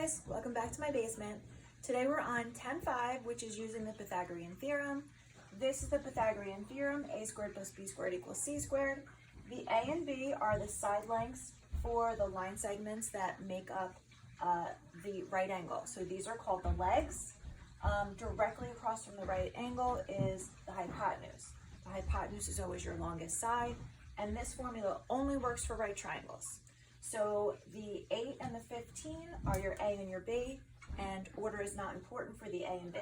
guys, welcome back to my basement. Today we're on 10.5, which is using the Pythagorean Theorem. This is the Pythagorean Theorem, a squared plus b squared equals c squared. The a and b are the side lengths for the line segments that make up the right angle. So these are called the legs. Directly across from the right angle is the hypotenuse. The hypotenuse is always your longest side, and this formula only works for right triangles. So the 8 and the 15 are your A and your B, and order is not important for the A and B.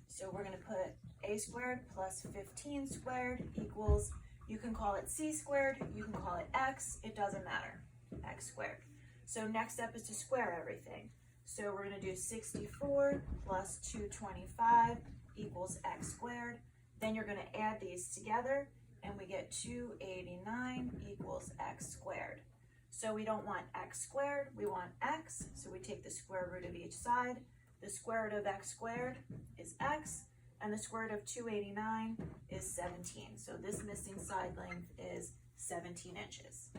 So we're going to put A squared plus 15 squared equals, you can call it C squared, you can call it X, it doesn't matter, X squared. So next step is to square everything. So we're going to do 64 plus 225 equals X squared. Then you're going to add these together, and we get 289 equals X squared. So we don't want X squared, we want X, so we take the square root of each side. The square root of X squared is X, and the square root of 289 is 17. So this missing side length is 17 inches.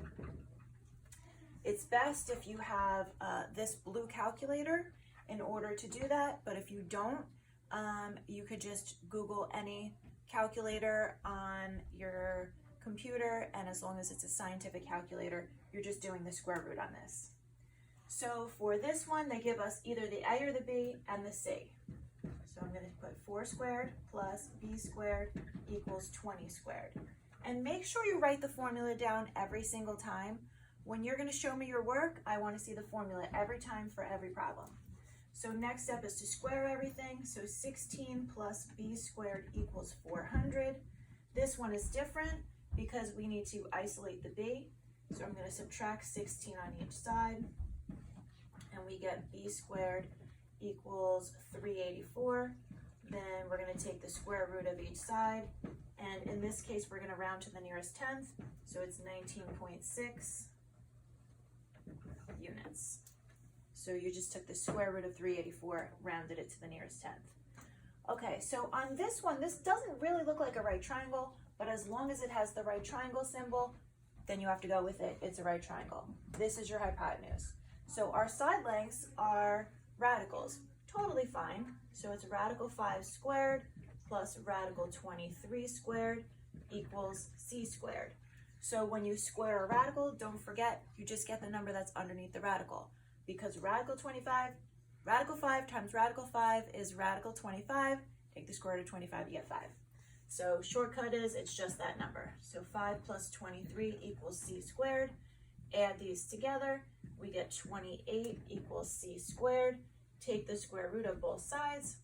It's best if you have this blue calculator in order to do that, but if you don't, you could just Google any calculator on your computer, and as long as it's a scientific calculator, you're just doing the square root on this. So for this one, they give us either the A or the B and the C. So I'm going to put 4 squared plus B squared equals 20 squared. And make sure you write the formula down every single time. When you're going to show me your work, I want to see the formula every time for every problem. So next step is to square everything. So 16 plus B squared equals 400. This one is different because we need to isolate the B. So I'm going to subtract 16 on each side, and we get B squared equals 384. Then we're going to take the square root of each side, and in this case we're going to round to the nearest tenth, so it's 19.6 units. So you just took the square root of 384, rounded it to the nearest tenth. Okay, so on this one, this doesn't really look like a right triangle, but as long as it has the right triangle symbol, then you have to go with it. It's a right triangle. This is your hypotenuse. So our side lengths are radicals. Totally fine. So it's radical 5 squared plus radical 23 squared equals c squared. So when you square a radical, don't forget, you just get the number that's underneath the radical. Because radical 5 times radical 5 is radical 25. Take the square root of 25, you get 5. So shortcut is, it's just that number. So 5 plus 23 equals c squared. Add these together, we get 28 equals c squared. Take the square root of both sides.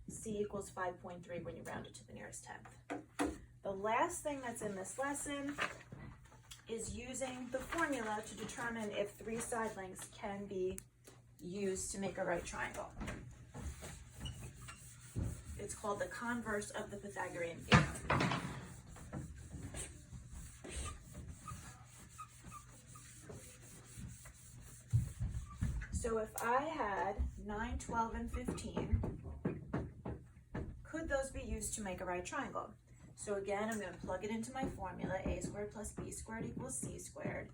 C equals 5.3 when you round it to the nearest tenth. The last thing that's in this lesson is using the formula to determine if 3 side lengths can be used to make a right triangle. It's called the converse of the Pythagorean Theorem. So if I had 9, 12, and 15, could those be used to make a right triangle? So again, I'm going to plug it into my formula, a squared plus b squared equals c squared.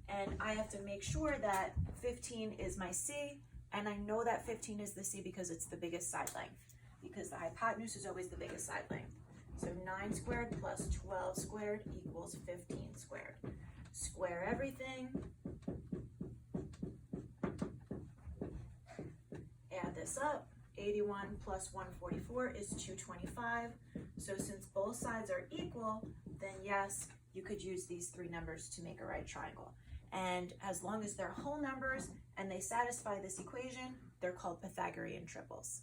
And I have to make sure that 15 is my c, and I know that 15 is the c because it's the biggest side length, because the hypotenuse is always the biggest side length. So 9 squared plus 12 squared equals 15 squared. Square everything. Add this up. 81 plus 144 is 225. So since both sides are equal, then yes, you could use these 3 numbers to make a right triangle. And as long as they're whole numbers and they satisfy this equation, they're called Pythagorean triples.